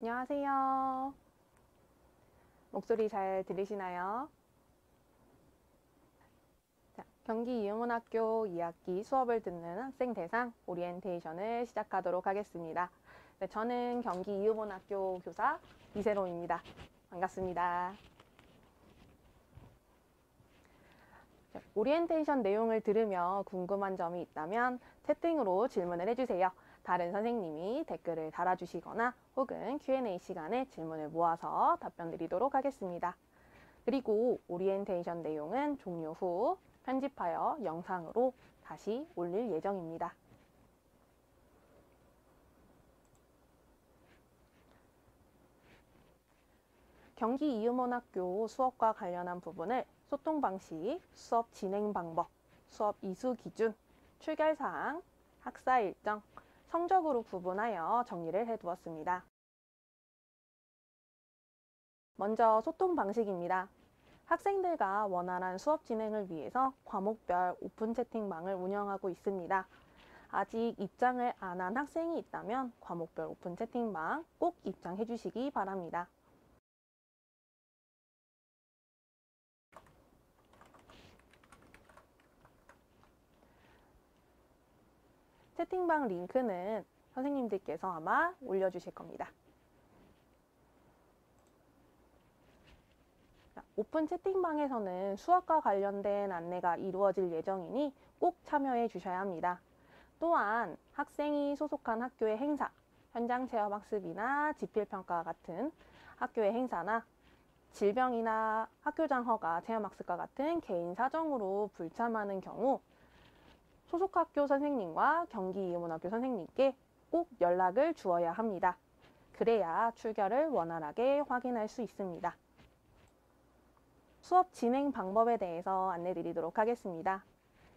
안녕하세요. 목소리 잘 들리시나요? 자, 경기 이음원학교 2학기 수업을 듣는 학생 대상 오리엔테이션을 시작하도록 하겠습니다. 네, 저는 경기 이음원학교 교사 이세롬입니다. 반갑습니다. 오리엔테이션 내용을 들으며 궁금한 점이 있다면 채팅으로 질문을 해주세요. 다른 선생님이 댓글을 달아주시거나 혹은 Q&A 시간에 질문을 모아서 답변 드리도록 하겠습니다. 그리고 오리엔테이션 내용은 종료 후 편집하여 영상으로 다시 올릴 예정입니다. 경기 이음원학교 수업과 관련한 부분을 소통 방식, 수업 진행 방법, 수업 이수 기준, 출결 사항, 학사 일정, 성적으로 구분하여 정리를 해두었습니다. 먼저 소통 방식입니다. 학생들과 원활한 수업 진행을 위해서 과목별 오픈 채팅방을 운영하고 있습니다. 아직 입장을 안 한 학생이 있다면 과목별 오픈 채팅방 꼭 입장해 주시기 바랍니다. 채팅방 링크는 선생님들께서 아마 올려주실 겁니다. 오픈 채팅방에서는 수업과 관련된 안내가 이루어질 예정이니 꼭 참여해 주셔야 합니다. 또한 학생이 소속한 학교의 행사, 현장체험학습이나 지필평가 같은 학교의 행사나 질병이나 학교장허가 체험학습과 같은 개인 사정으로 불참하는 경우 소속학교 선생님과 경기이음원학교 선생님께 꼭 연락을 주어야 합니다. 그래야 출결을 원활하게 확인할 수 있습니다. 수업 진행 방법에 대해서 안내드리도록 하겠습니다.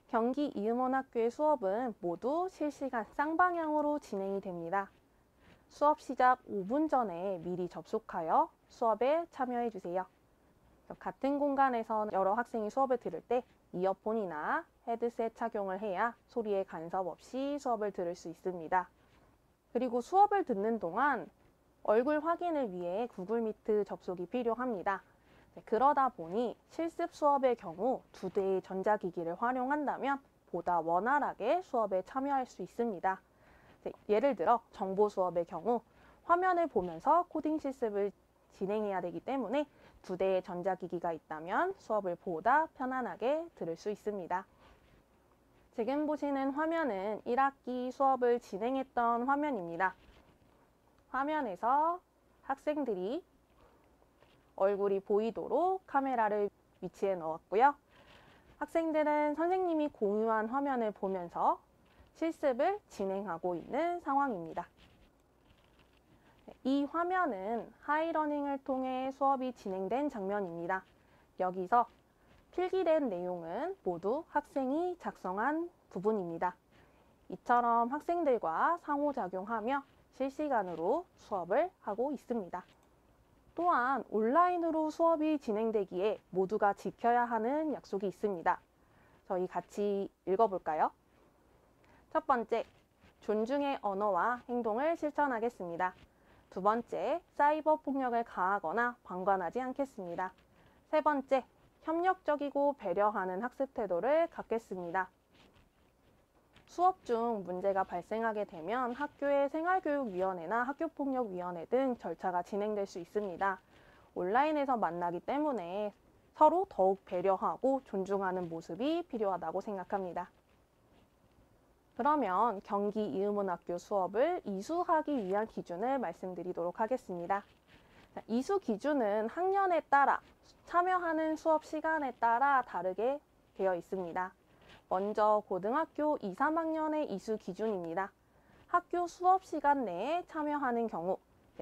경기이음원학교의 수업은 모두 실시간 쌍방향으로 진행이 됩니다. 수업 시작 5분 전에 미리 접속하여 수업에 참여해 주세요. 같은 공간에서 여러 학생이 수업을 들을 때 이어폰이나 헤드셋 착용을 해야 소리에 간섭 없이 수업을 들을 수 있습니다. 그리고 수업을 듣는 동안 얼굴 확인을 위해 구글 미트 접속이 필요합니다. 그러다 보니 실습 수업의 경우 2대의 전자기기를 활용한다면 보다 원활하게 수업에 참여할 수 있습니다. 예를 들어 정보 수업의 경우 화면을 보면서 코딩 실습을 진행해야 되기 때문에 2대의 전자기기가 있다면 수업을 보다 편안하게 들을 수 있습니다. 지금 보시는 화면은 1학기 수업을 진행했던 화면입니다. 화면에서 학생들이 얼굴이 보이도록 카메라를 위치해 놓았고요. 학생들은 선생님이 공유한 화면을 보면서 실습을 진행하고 있는 상황입니다. 이 화면은 하이러닝을 통해 수업이 진행된 장면입니다. 여기서 필기된 내용은 모두 학생이 작성한 부분입니다. 이처럼 학생들과 상호작용하며 실시간으로 수업을 하고 있습니다. 또한 온라인으로 수업이 진행되기에 모두가 지켜야 하는 약속이 있습니다. 저희 같이 읽어볼까요? 첫 번째, 존중의 언어와 행동을 실천하겠습니다. 두 번째, 사이버 폭력을 가하거나 방관하지 않겠습니다. 세 번째, 협력적이고 배려하는 학습 태도를 갖겠습니다. 수업 중 문제가 발생하게 되면 학교의 생활교육위원회나 학교폭력위원회 등 절차가 진행될 수 있습니다. 온라인에서 만나기 때문에 서로 더욱 배려하고 존중하는 모습이 필요하다고 생각합니다. 그러면 경기 이음원학교 수업을 이수하기 위한 기준을 말씀드리도록 하겠습니다. 이수 기준은 학년에 따라 참여하는 수업 시간에 따라 다르게 되어 있습니다. 먼저 고등학교 2, 3학년의 이수 기준입니다. 학교 수업 시간 내에 참여하는 경우,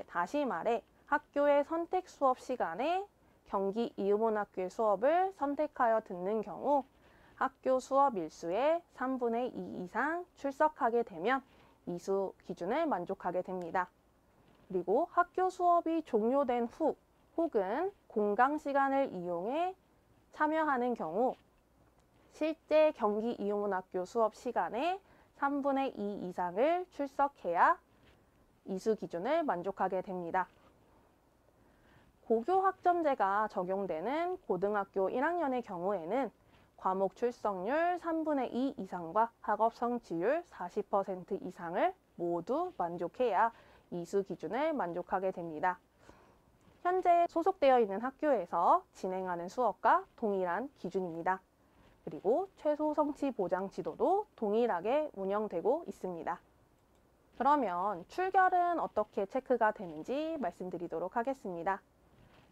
다시 말해 학교의 선택 수업 시간에 경기 이음원학교의 수업을 선택하여 듣는 경우 학교 수업 일수의 3분의 2 이상 출석하게 되면 이수 기준을 만족하게 됩니다. 그리고 학교 수업이 종료된 후 혹은 공강 시간을 이용해 참여하는 경우 실제 경기 이음원학교 수업 시간에 3분의 2 이상을 출석해야 이수 기준을 만족하게 됩니다. 고교 학점제가 적용되는 고등학교 1학년의 경우에는 과목 출석률 3분의 2 이상과 학업 성취율 40% 이상을 모두 만족해야 이수 기준을 만족하게 됩니다. 현재 소속되어 있는 학교에서 진행하는 수업과 동일한 기준입니다. 그리고 최소 성취 보장 지도도 동일하게 운영되고 있습니다. 그러면 출결은 어떻게 체크가 되는지 말씀드리도록 하겠습니다.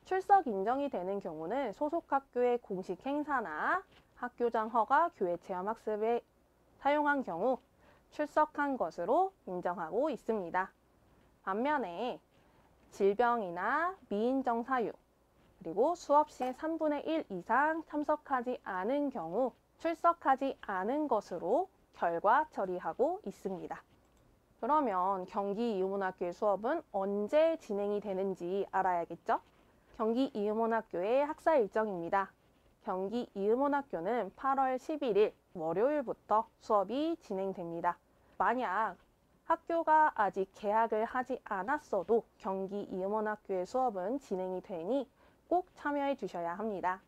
출석 인정이 되는 경우는 소속 학교의 공식 행사나 학교장 허가 교회 체험 학습에 사용한 경우 출석한 것으로 인정하고 있습니다. 반면에 질병이나 미인정 사유, 그리고 수업 시에 3분의 1 이상 참석하지 않은 경우 출석하지 않은 것으로 결과 처리하고 있습니다. 그러면 경기이음원학교의 수업은 언제 진행이 되는지 알아야겠죠? 경기이음원학교의 학사 일정입니다. 경기이음원학교는 8월 11일 월요일부터 수업이 진행됩니다. 만약 학교가 아직 개학을 하지 않았어도 경기이음원학교의 수업은 진행이 되니 꼭 참여해 주셔야 합니다.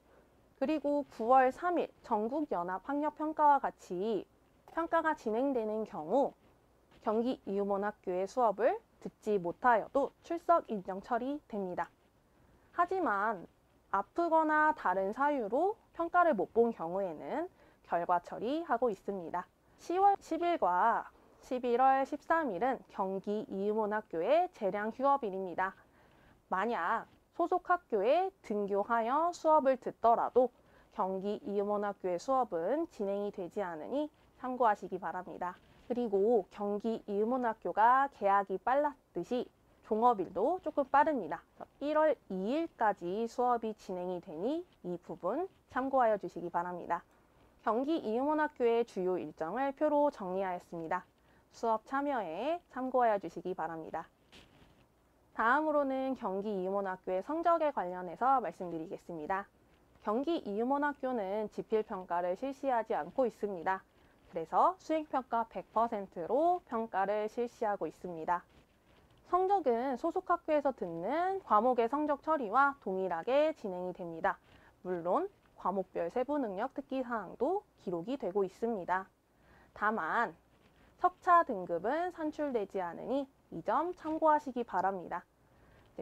그리고 9월 3일 전국연합학력평가와 같이 평가가 진행되는 경우 경기이음원학교의 수업을 듣지 못하여도 출석 인정 처리됩니다. 하지만 아프거나 다른 사유로 평가를 못 본 경우에는 결과 처리하고 있습니다. 10월 10일과 11월 13일은 경기이음원학교의 재량 휴업일입니다. 만약 소속 학교에 등교하여 수업을 듣더라도 경기이음원학교의 수업은 진행이 되지 않으니 참고하시기 바랍니다. 그리고 경기이음원학교가 개학이 빨랐듯이 종업일도 조금 빠릅니다. 1월 2일까지 수업이 진행이 되니 이 부분 참고하여 주시기 바랍니다. 경기이음원학교의 주요 일정을 표로 정리하였습니다. 수업 참여에 참고하여 주시기 바랍니다. 다음으로는 경기이음원학교의 성적에 관련해서 말씀드리겠습니다. 경기이음원학교는 지필평가를 실시하지 않고 있습니다. 그래서 수행평가 100%로 평가를 실시하고 있습니다. 성적은 소속 학교에서 듣는 과목의 성적 처리와 동일하게 진행이 됩니다. 물론 과목별 세부 능력 특기 사항도 기록이 되고 있습니다. 다만 석차 등급은 산출되지 않으니 이 점 참고하시기 바랍니다.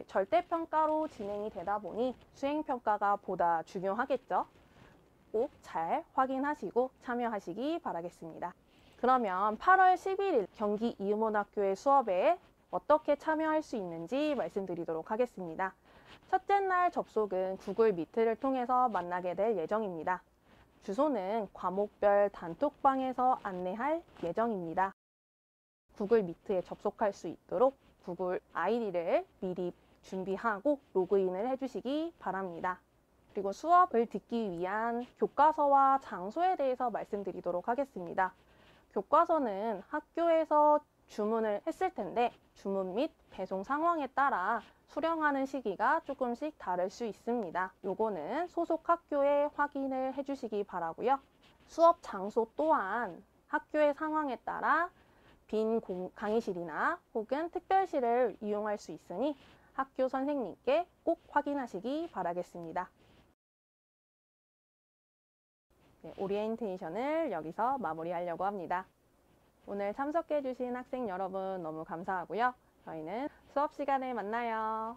절대평가로 진행이 되다 보니 수행평가가 보다 중요하겠죠? 꼭 잘 확인하시고 참여하시기 바라겠습니다. 그러면 8월 11일 경기이음원학교의 수업에 어떻게 참여할 수 있는지 말씀드리도록 하겠습니다. 첫째 날 접속은 구글 미트를 통해서 만나게 될 예정입니다. 주소는 과목별 단톡방에서 안내할 예정입니다. 구글 미트에 접속할 수 있도록 구글 아이디를 미리 준비하고 로그인을 해주시기 바랍니다. 그리고 수업을 듣기 위한 교과서와 장소에 대해서 말씀드리도록 하겠습니다. 교과서는 학교에서 주문을 했을 텐데 주문 및 배송 상황에 따라 수령하는 시기가 조금씩 다를 수 있습니다. 요거는 소속 학교에 확인을 해주시기 바라고요. 수업 장소 또한 학교의 상황에 따라 빈 강의실이나 혹은 특별실을 이용할 수 있으니 학교 선생님께 꼭 확인하시기 바라겠습니다. 네, 오리엔테이션을 여기서 마무리하려고 합니다. 오늘 참석해 주신 학생 여러분 너무 감사하고요. 저희는 수업 시간에 만나요.